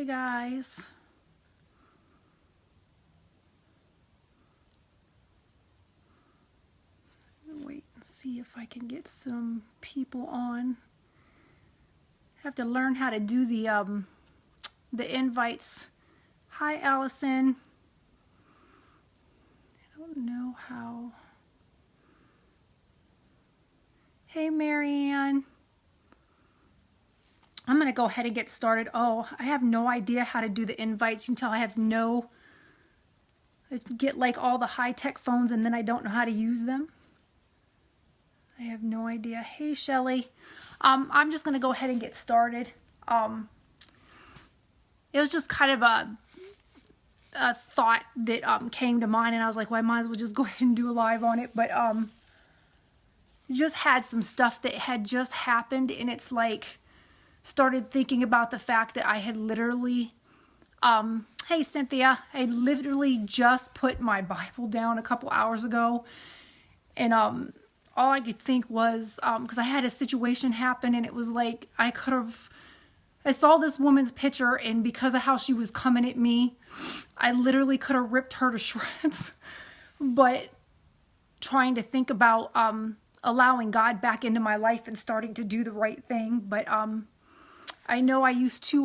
guys. Wait and see if I can get some people on. I have to learn how to do the invites. Hi, Allison. I don't know how. Hey, Marianne. I'm going to go ahead and get started. Oh, I have no idea how to do the invites. You can tell I get like all the high-tech phones and then I don't know how to use them. I have no idea. Hey, Shelly. I'm just going to go ahead and get started. It was just kind of a thought that came to mind, and I was like, well, I might as well just go ahead and do a live on it. But just had some stuff that had just happened, and it's like started thinking about the fact that I had literally, hey Cynthia, I literally just put my Bible down a couple hours ago, and all I could think was, because I had a situation happen, and it was like I saw this woman's picture, and because of how she was coming at me, I literally could have ripped her to shreds. But trying to think about allowing God back into my life and starting to do the right thing. But I know I used to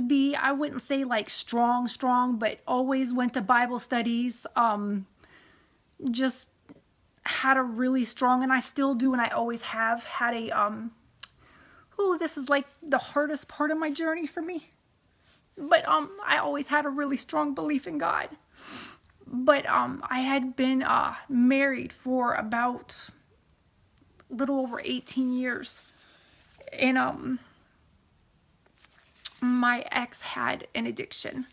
be, I wouldn't say like strong, but always went to Bible studies. Just had a really strong, and I still do, and I always have had this is like the hardest part of my journey for me. But I always had a really strong belief in God. But I had been married for about a little over 18 years. And my ex had an addiction.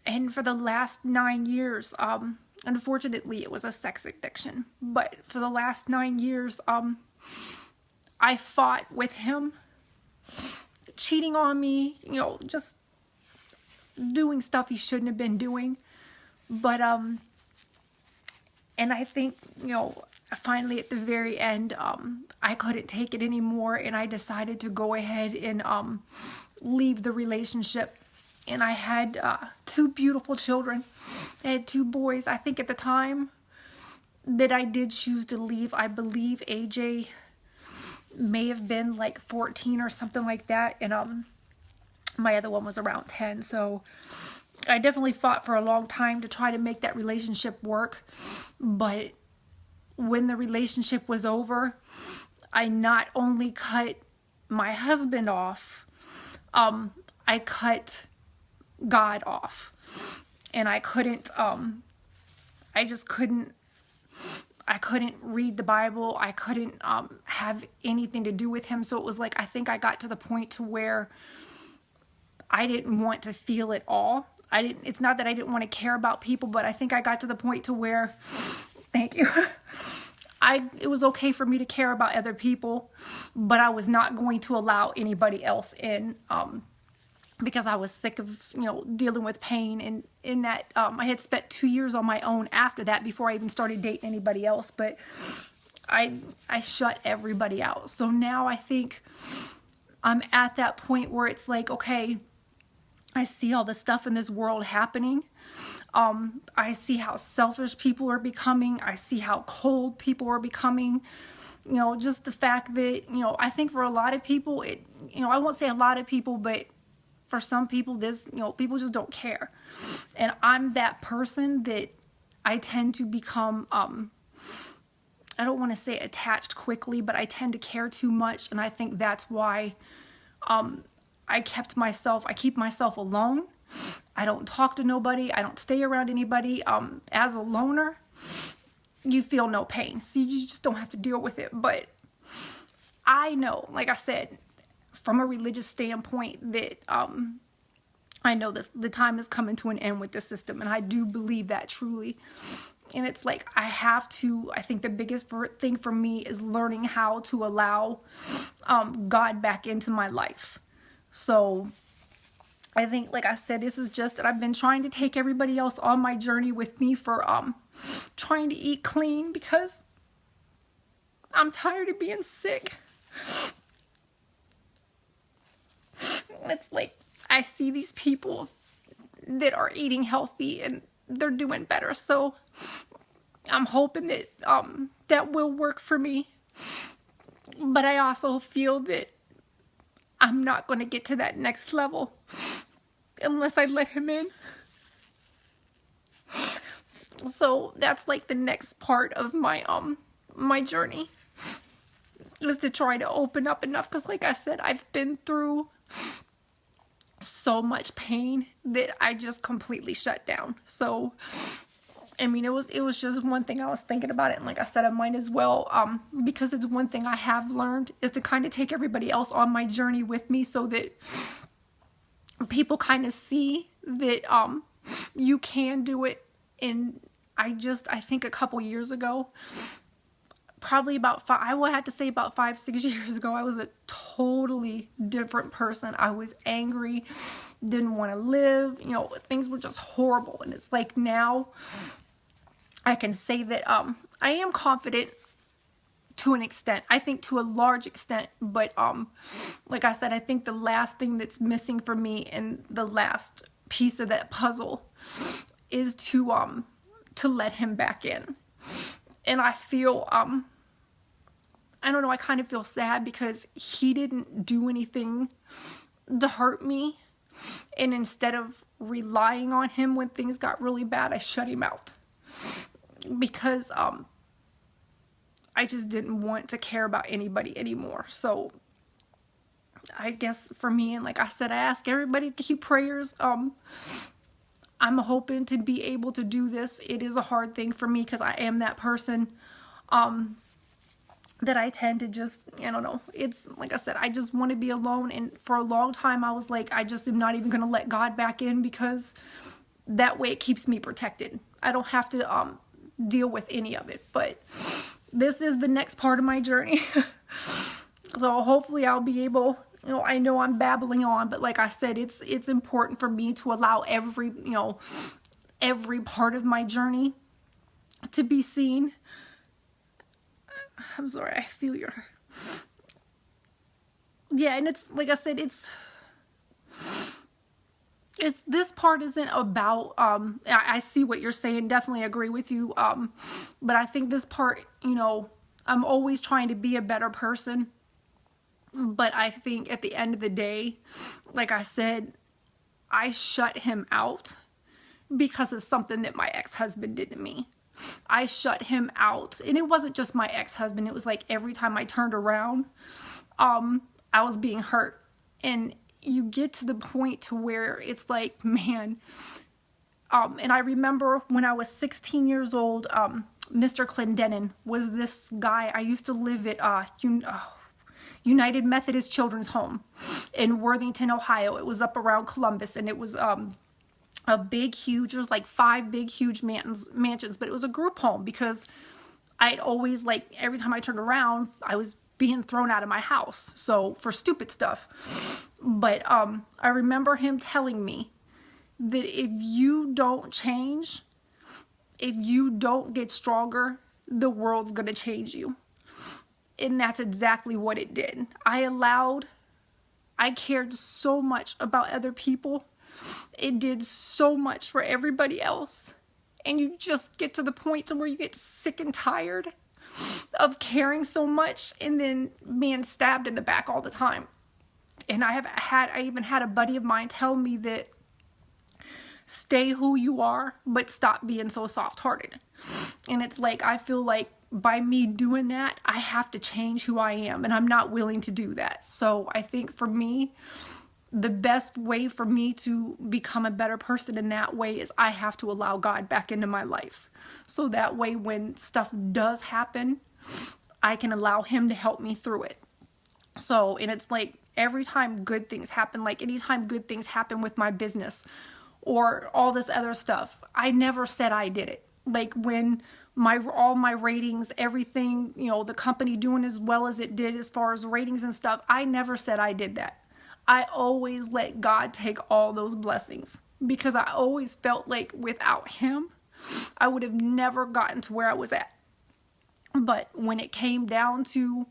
And for the last 9 years, unfortunately, it was a sex addiction. But for the last 9 years, I fought with him, cheating on me, just doing stuff he shouldn't have been doing. But, and I think, finally at the very end, I couldn't take it anymore, and I decided to go ahead and leave the relationship. And I had 2 beautiful children. I had 2 boys. I think at the time that I did choose to leave, I believe AJ may have been like 14 or something like that, and my other one was around 10. So I definitely fought for a long time to try to make that relationship work. But when the relationship was over, I not only cut my husband off, I cut God off. And I couldn't read the Bible. I couldn't have anything to do with him. So it was like, I think I got to the point to where I didn't want to feel it all. It's not that I didn't want to care about people, but I think I got to the point to where, thank you, it was okay for me to care about other people, but I was not going to allow anybody else in, because I was sick of, dealing with pain. And in that, I had spent 2 years on my own after that before I even started dating anybody else, but I shut everybody out. So now I think I'm at that point where it's like, okay, I see all the stuff in this world happening. I see how selfish people are becoming. I see how cold people are becoming. Just the fact that, I think for a lot of people, I won't say a lot of people, but for some people, people just don't care. And I'm that person that I tend to become, I don't want to say attached quickly, but I tend to care too much. And I think that's why I keep myself alone. I don't talk to nobody. I don't stay around anybody. As a loner, you feel no pain. So you just don't have to deal with it. But I know, like I said, from a religious standpoint, that I know the time is coming to an end with the system. And I do believe that truly. And it's like, I think the biggest thing for me is learning how to allow God back into my life. So I think, like I said, this is just that I've been trying to take everybody else on my journey with me for trying to eat clean, because I'm tired of being sick. it's like I see these people that are eating healthy and they're doing better. So I'm hoping that that will work for me. But I also feel that I'm not going to get to that next level unless I let him in. So that's like the next part of my my journey, is to try to open up enough, because like I said, I've been through so much pain that I just completely shut down. So I mean, it was just one thing I was thinking about it, and like I said, I might as well, because it's one thing I have learned, is to kind of take everybody else on my journey with me, so that people kind of see that you can do it. And I think a couple years ago, probably about I would have to say about 5-6 years ago, I was a totally different person. I was angry, didn't want to live, you know, things were just horrible. And it's like now I can say that I am confident to an extent. I think to a large extent, but like I said, I think the last thing that's missing for me, and the last piece of that puzzle, is to let him back in. And I feel I don't know, I kind of feel sad because he didn't do anything to hurt me, and instead of relying on him when things got really bad, I shut him out, because I just didn't want to care about anybody anymore. So I guess for me, and like I said, I ask everybody to keep prayers. I'm hoping to be able to do this. It is a hard thing for me because I am that person that I tend to just, I don't know, it's like I said, I just want to be alone. And for a long time I was like, I just am not even going to let God back in, because that way it keeps me protected. I don't have to deal with any of it. But this is the next part of my journey. So hopefully I'll be able, you know, I know I'm babbling on, but like I said, it's important for me to allow every part of my journey to be seen. I'm sorry, I feel your... Yeah, and it's, like I said, it's this part isn't about, I see what you're saying, definitely agree with you, but I think this part, you know, I'm always trying to be a better person, but I think at the end of the day, like I said, I shut him out because of something that my ex-husband did to me. I shut him out, and it wasn't just my ex-husband, it was like every time I turned around, I was being hurt. And you get to the point to where it's like, man, and I remember when I was 16 years old, Mr. Clendenin was this guy. I used to live at United Methodist Children's Home in Worthington, Ohio. It was up around Columbus, and it was a big, huge, there was like 5 big, huge mansions, but it was a group home, because I'd always, like, every time I turned around, I was being thrown out of my house, so, for stupid stuff. But I remember him telling me that if you don't change, if you don't get stronger, the world's gonna change you. And that's exactly what it did. I cared so much about other people. It did so much for everybody else. And you just get to the point to where you get sick and tired of caring so much and then being stabbed in the back all the time. And I even had a buddy of mine tell me that stay who you are, but stop being so soft-hearted. And it's like, I feel like by me doing that, I have to change who I am, and I'm not willing to do that. So I think for me, the best way for me to become a better person in that way is I have to allow God back into my life. So that way when stuff does happen, I can allow him to help me through it. So, and it's like every time good things happen, like anytime good things happen with my business or all this other stuff, I never said I did it. Like when all my ratings, everything, you know, the company doing as well as it did as far as ratings and stuff, I never said I did that. I always let God take all those blessings, because I always felt like without him, I would have never gotten to where I was at. But when it came down to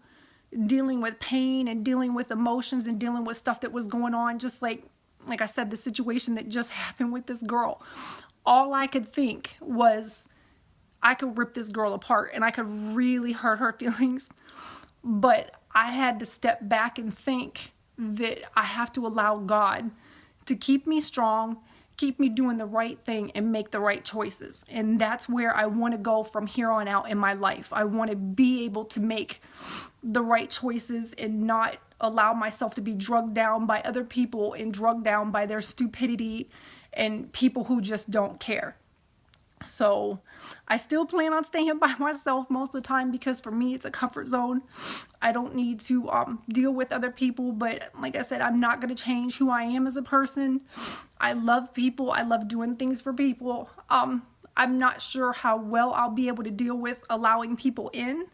dealing with pain and dealing with emotions and dealing with stuff that was going on, just like I said, the situation that just happened with this girl. All I could think was I could rip this girl apart and I could really hurt her feelings. But I had to step back and think that I have to allow God to keep me strong, keep me doing the right thing, and make the right choices. And that's where I want to go from here on out in my life. I want to be able to make the right choices and not allow myself to be drugged down by other people and drugged down by their stupidity and people who just don't care. So I still plan on staying by myself most of the time because for me it's a comfort zone. I don't need to deal with other people, but like I said, I'm not going to change who I am as a person. I love people. I love doing things for people. I'm not sure how well I'll be able to deal with allowing people in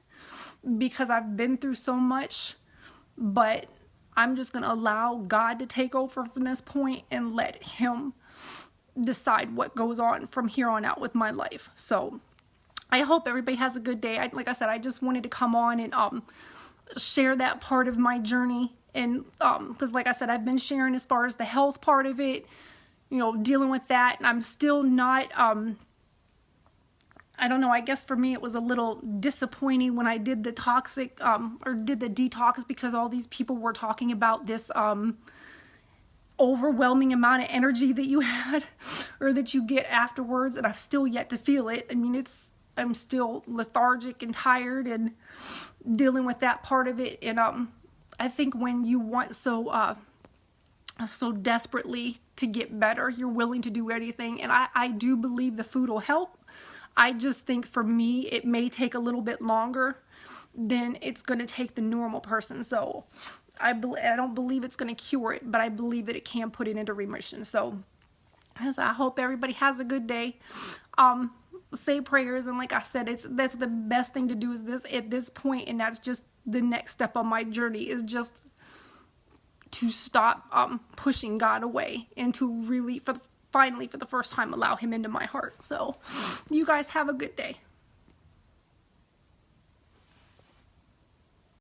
because I've been through so much, but I'm just going to allow God to take over from this point and let him decide what goes on from here on out with my life. So I hope everybody has a good day. Like I said, I just wanted to come on and share that part of my journey. And because like I said, I've been sharing as far as the health part of it, you know, dealing with that. And I'm still not, I don't know, I guess for me it was a little disappointing when I did the toxic, or did the detox, because all these people were talking about this, overwhelming amount of energy that you had or that you get afterwards, and I've still yet to feel it. I mean, I'm still lethargic and tired and dealing with that part of it. And I think when you want so desperately to get better, you're willing to do anything, and I do believe the food will help. I just think for me it may take a little bit longer than it's going to take the normal person. So I don't believe it's going to cure it, but I believe that it can put it into remission. So I hope everybody has a good day. Say prayers, and like I said, that's the best thing to do is this at this point, and that's just the next step on my journey, is just to stop pushing God away and to really finally for the first time allow him into my heart. So you guys have a good day.